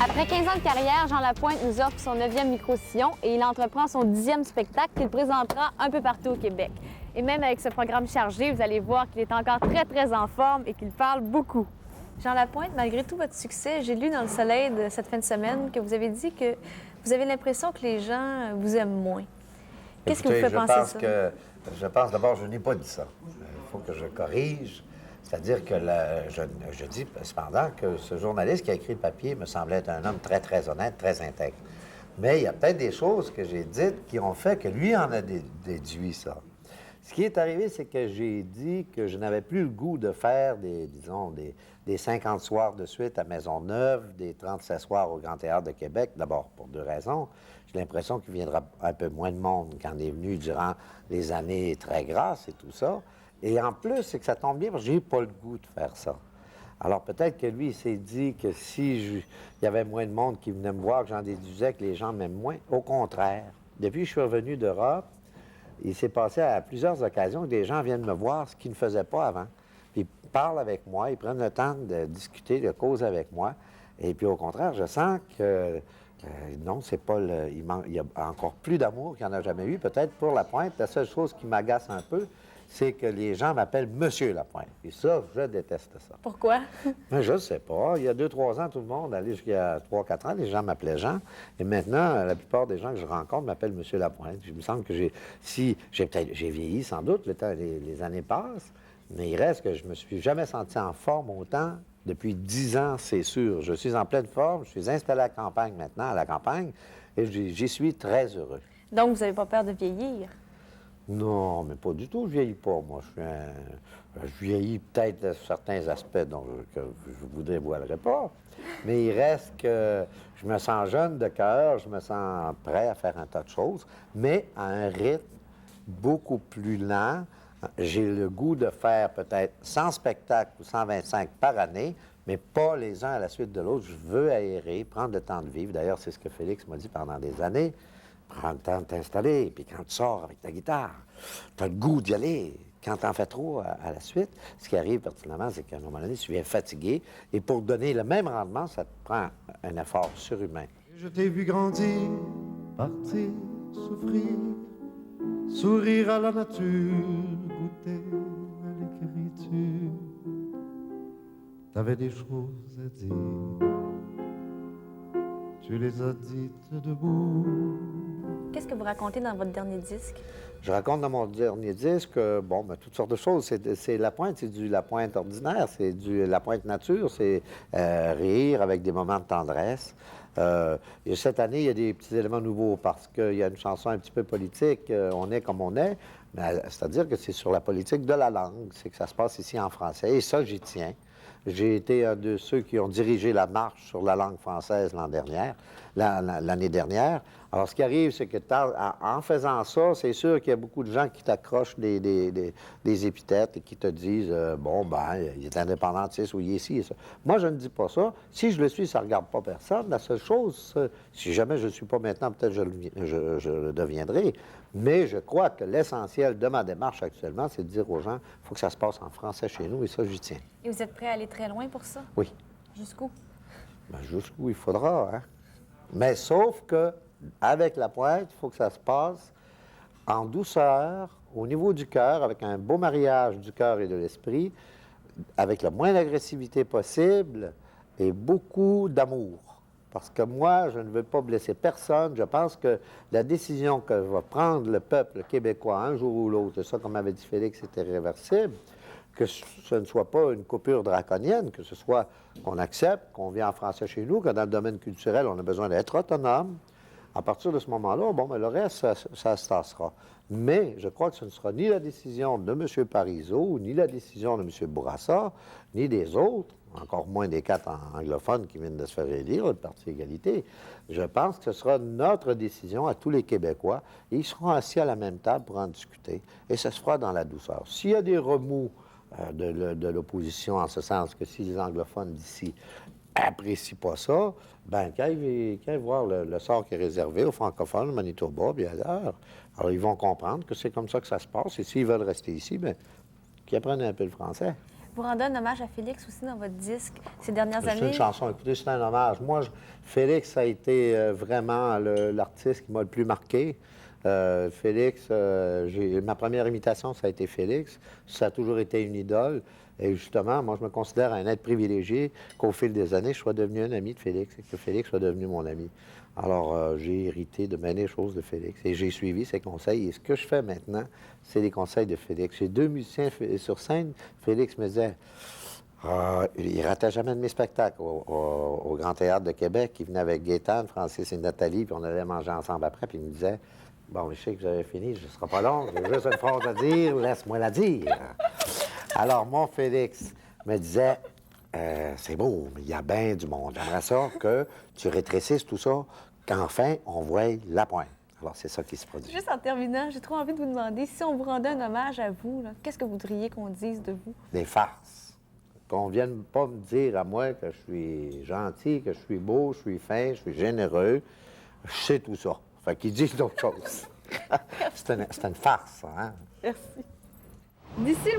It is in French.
Après 15 ans de carrière, Jean Lapointe nous offre son 9e micro-sillon et il entreprend son 10e spectacle qu'il présentera un peu partout au Québec. Et même avec ce programme chargé, vous allez voir qu'il est encore très en forme et qu'il parle beaucoup. Jean Lapointe, malgré tout votre succès, j'ai lu dans Le Soleil de cette fin de semaine que vous avez dit que vous avez l'impression que les gens vous aiment moins. Qu'est-ce qui vous fait penser ça? Je pense d'abord, je n'ai pas dit ça. Il faut que je corrige. C'est-à-dire que je dis cependant que ce journaliste qui a écrit le papier me semblait être un homme très honnête, très intègre. Mais il y a peut-être des choses que j'ai dites qui ont fait que lui en a déduit ça. Ce qui est arrivé, c'est que j'ai dit que je n'avais plus le goût de faire des 50 soirs de suite à Maisonneuve, des 37 soirs au Grand Théâtre de Québec. D'abord, pour deux raisons. J'ai l'impression qu'il viendra un peu moins de monde qu'en est venu durant les années très grasses et tout ça. Et en plus, c'est que ça tombe bien parce que j'ai pas le goût de faire ça. Alors peut-être que lui, il s'est dit que il y avait moins de monde qui venait me voir, que j'en déduisais que les gens m'aiment moins. Au contraire, depuis que je suis revenu d'Europe, il s'est passé à plusieurs occasions que des gens viennent me voir, ce qu'ils ne faisaient pas avant. Puis ils parlent avec moi, ils prennent le temps de discuter, de causer avec moi. Et puis au contraire, je sens que non, c'est pas il y a encore plus d'amour qu'il n'y en a jamais eu, peut-être pour Lapointe. La seule chose qui m'agace un peu, c'est que les gens m'appellent Monsieur Lapointe. Et ça, je déteste ça. Pourquoi? Mais je ne sais pas. Il y a 2-3 ans, tout le monde, allait jusqu'à 3-4 ans, les gens m'appelaient Jean. Et maintenant, la plupart des gens que je rencontre m'appellent Monsieur Lapointe. Il me semble que j'ai vieilli sans doute, les années passent, mais il reste que je me suis jamais senti en forme autant depuis 10 ans, c'est sûr. Je suis en pleine forme, je suis installé à la campagne maintenant, à la campagne, et j'y suis très heureux. Donc, vous n'avez pas peur de vieillir? Non, mais pas du tout. Je vieillis pas. Moi, je vieillis peut-être de certains aspects que je vous dévoilerai pas. Mais il reste que je me sens jeune de cœur, je me sens prêt à faire un tas de choses, mais à un rythme beaucoup plus lent. J'ai le goût de faire peut-être 100 spectacles ou 125 par année, mais pas les uns à la suite de l'autre. Je veux aérer, prendre le temps de vivre. D'ailleurs, c'est ce que Félix m'a dit pendant des années. Prends le temps de t'installer, puis quand tu sors avec ta guitare, tu as le goût d'y aller. Quand tu en fais trop à la suite, ce qui arrive pertinemment, c'est qu'à un moment donné, tu viens fatigué, et pour donner le même rendement, ça te prend un effort surhumain. Je t'ai vu grandir, partir, souffrir, sourire à la nature, goûter à l'écriture. T'avais des choses à dire, tu les as dites debout. Qu'est-ce que vous racontez dans votre dernier disque? Je raconte dans mon dernier disque, toutes sortes de choses. C'est Lapointe, c'est du Lapointe ordinaire, c'est du Lapointe nature, c'est rire avec des moments de tendresse. Et cette année, il y a des petits éléments nouveaux parce qu'il y a une chanson un petit peu politique, on est comme on est, c'est-à-dire que c'est sur la politique de la langue, c'est que ça se passe ici en français, et ça, j'y tiens. J'ai été un de ceux qui ont dirigé la marche sur la langue française l'année dernière. Alors, ce qui arrive, c'est que en faisant ça, c'est sûr qu'il y a beaucoup de gens qui t'accrochent des épithètes et qui te disent il est indépendantiste ou il est ci et ça. Moi, je ne dis pas ça. Si je le suis, ça ne regarde pas personne. La seule chose, si jamais je ne le suis pas maintenant, peut-être je le deviendrai. Mais je crois que l'essentiel de ma démarche actuellement, c'est de dire aux gens, il faut que ça se passe en français chez nous, et ça, j'y tiens. Et vous êtes prêt à aller très loin pour ça? Oui. Jusqu'où? Jusqu'où il faudra, hein? Mais sauf que avec Lapointe, il faut que ça se passe en douceur, au niveau du cœur, avec un beau mariage du cœur et de l'esprit, avec le moins d'agressivité possible et beaucoup d'amour. Parce que moi, je ne veux pas blesser personne. Je pense que la décision que va prendre le peuple québécois un jour ou l'autre, et ça, comme avait dit Félix, c'est irréversible, que ce ne soit pas une coupure draconienne, que ce soit qu'on accepte, qu'on vit en français chez nous, que dans le domaine culturel, on a besoin d'être autonome. À partir de ce moment-là, le reste, ça se tassera. Mais je crois que ce ne sera ni la décision de M. Parizeau, ni la décision de M. Bourassa, ni des autres, encore moins des 4 anglophones qui viennent de se faire élire, le Parti égalité. Je pense que ce sera notre décision à tous les Québécois, et ils seront assis à la même table pour en discuter, et ça se fera dans la douceur. S'il y a des remous de l'opposition, en ce sens que si les anglophones d'ici apprécient pas ça, qu'ils aillent voir le sort qui est réservé aux francophones, Manitoba, bien ailleurs. Alors, ils vont comprendre que c'est comme ça que ça se passe, et s'ils veulent rester ici, qu'ils apprennent un peu le français. Vous rendez un hommage à Félix aussi dans votre disque ces dernières C'est années. une chanson, écoutez, c'est un hommage. Moi, Félix a été vraiment l'artiste qui m'a le plus marqué. Félix, ma première imitation, ça a été Félix. Ça a toujours été une idole. Et justement, moi, je me considère un être privilégié qu'au fil des années, je sois devenu un ami de Félix et que Félix soit devenu mon ami. Alors, j'ai hérité de bien des choses de Félix et j'ai suivi ses conseils. Et ce que je fais maintenant, c'est les conseils de Félix. J'ai 2 musiciens sur scène. Félix me disait... il ratait jamais de mes spectacles au Grand Théâtre de Québec. Il venait avec Gaétane, Francis et Nathalie, puis on allait manger ensemble après. Puis il me disait, bon, je sais que vous avez fini, je ne serai pas long, j'ai juste une phrase à dire, laisse-moi la dire. Alors, mon Félix me disait, c'est beau, mais il y a bien du monde. J'aimerais ça que tu rétrécisses tout ça, qu'enfin, on voie la pointe. Alors, c'est ça qui se produit. Juste en terminant, j'ai trop envie de vous demander, si on vous rendait un hommage à vous, là, qu'est-ce que vous voudriez qu'on dise de vous? Des farces. Qu'on vienne pas me dire à moi que je suis gentil, que je suis beau, je suis fin, je suis généreux. Je sais tout ça. Fait qu'ils disent d'autres choses. C'est une farce, hein? Merci. D'ici